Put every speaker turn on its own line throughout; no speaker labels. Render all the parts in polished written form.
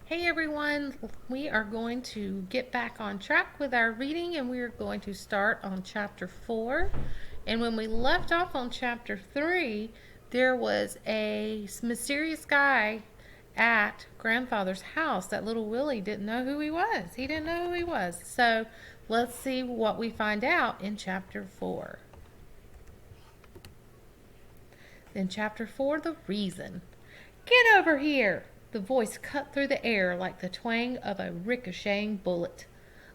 Hey everyone, we are going to get back on track with our reading and we are going to start on chapter 4. And when we left off on chapter 3, there was a mysterious guy at grandfather's house that little Willie didn't know who he was. He didn't know who he was. So let's see what we find out in chapter 4. In chapter 4, the reason. Get over here! The voice cut through the air like the twang of a ricocheting bullet.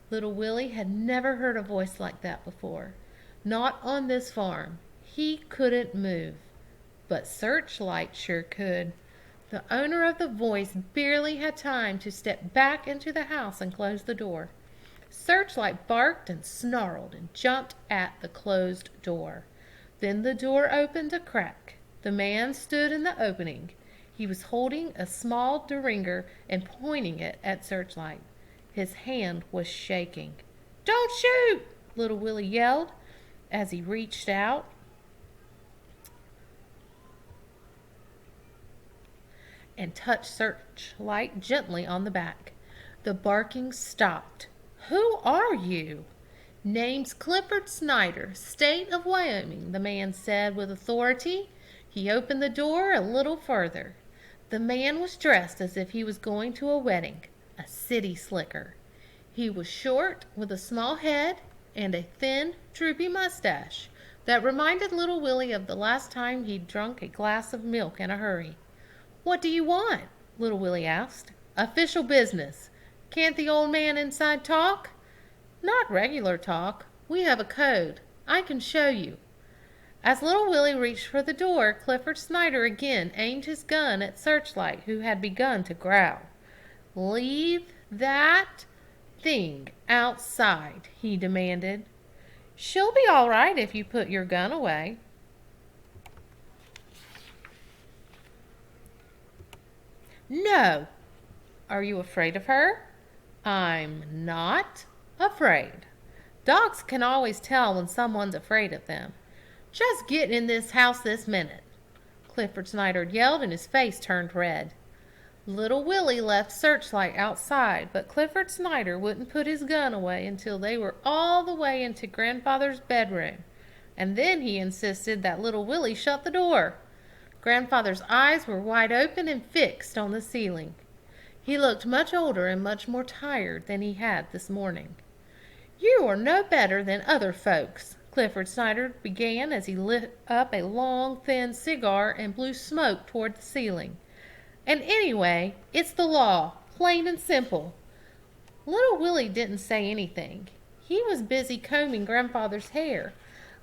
Little Willie had never heard a voice like that before. Not on this farm. He couldn't move. But Searchlight sure could. The owner of the voice barely had time to step back into the house and close the door. Searchlight barked and snarled and jumped at the closed door. Then the door opened a crack. The man stood in the opening. He was holding a small derringer and pointing it at Searchlight. His hand was shaking. "Don't shoot!" little Willie yelled as he reached out and touched Searchlight gently on the back. The barking stopped. "Who are you?" "Name's Clifford Snyder, State of Wyoming," the man said with authority. He opened the door a little further. The man was dressed as if he was going to a wedding, a city slicker. He was short, with a small head and a thin, droopy mustache that reminded little Willie of the last time he'd drunk a glass of milk in a hurry. "What do you want?" little Willie asked. "Official business. Can't the old man inside talk?" "Not regular talk. We have a code. I can show you." As little Willie reached for the door, Clifford Snyder again aimed his gun at Searchlight, who had begun to growl. "Leave that thing outside," he demanded. "She'll be all right if you put your gun away." "No." "Are you afraid of her?" "I'm not afraid. Dogs can always tell when someone's afraid of them. Just get in this house this minute." Clifford Snyder yelled and his face turned red. Little Willie left Searchlight outside, but Clifford Snyder wouldn't put his gun away until they were all the way into Grandfather's bedroom. And then he insisted that little Willie shut the door. Grandfather's eyes were wide open and fixed on the ceiling. He looked much older and much more tired than he had this morning. "You are no better than other folks," Clifford Snyder began as he lit up a long, thin cigar and blew smoke toward the ceiling. "And anyway, it's the law, plain and simple." Little Willie didn't say anything. He was busy combing Grandfather's hair,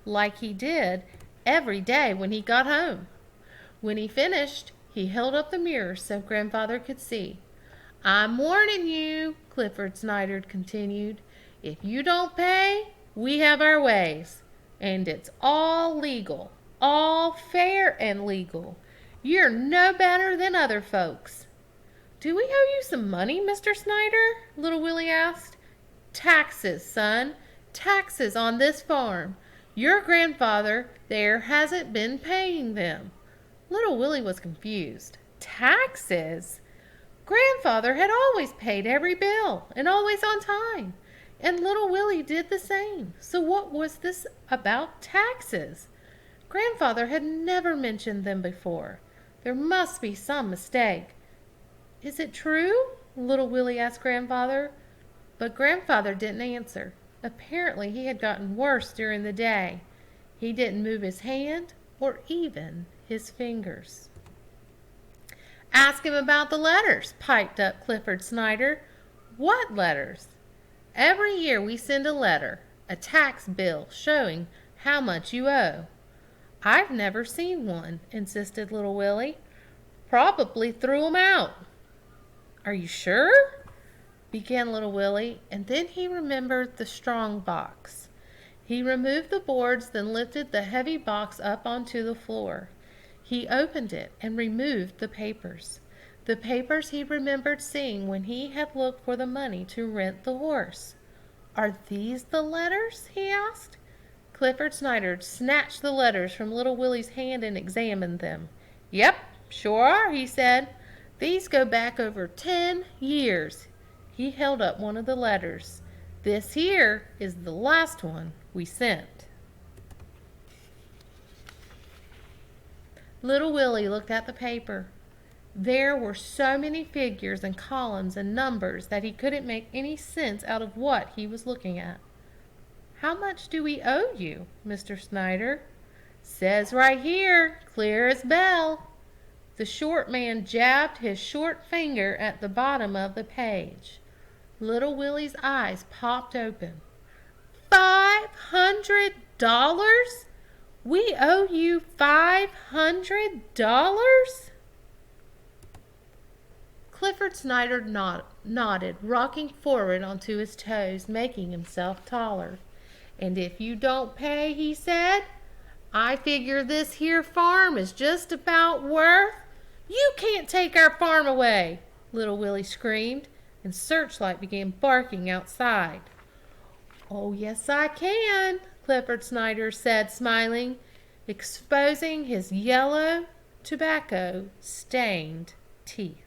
like he did every day when he got home. When he finished, he held up the mirror so Grandfather could see. "I'm warning you," Clifford Snyder continued. "If you don't pay, we have our ways. And it's all legal, all fair and legal. You're no better than other folks." "Do we owe you some money, Mr. Snyder?" little Willie asked. "Taxes, son. Taxes on this farm. Your grandfather there hasn't been paying them." Little Willie was confused. Taxes? Grandfather had always paid every bill and always on time. And little Willie did the same. So what was this about taxes? Grandfather had never mentioned them before. There must be some mistake. "Is it true?" little Willie asked Grandfather. But Grandfather didn't answer. Apparently he had gotten worse during the day. He didn't move his hand or even his fingers. "Ask him about the letters," piped up Clifford Snyder. "What letters?" "Every year we send a letter, a tax bill showing how much you owe." "I've never seen one," insisted little Willie. "Probably threw 'em out." "Are you sure?" began little Willie, and then he remembered the strong box. He removed the boards, then lifted the heavy box up onto the floor. He opened it and removed the papers. The papers he remembered seeing when he had looked for the money to rent the horse. "Are these the letters?" he asked. Clifford Snyder snatched the letters from little Willie's hand and examined them. "Yep, sure are," he said. These go back over 10 years. He held up one of the letters. This here is the last one we sent. Little Willie looked at the paper. There were so many figures and columns and numbers that he couldn't make any sense out of what he was looking at. "How much do we owe you, Mr. Snyder?" "Says right here, clear as bell." The short man jabbed his short finger at the bottom of the page. Little Willie's eyes popped open. $500? We owe you $500? Clifford Snyder nodded, rocking forward onto his toes, making himself taller. "And if you don't pay," he said, "I figure this here farm is just about worth—" "You can't take our farm away!" Little Willie screamed, and Searchlight began barking outside. "Oh, yes, I can," Clifford Snyder said, smiling, exposing his yellow, tobacco-stained teeth.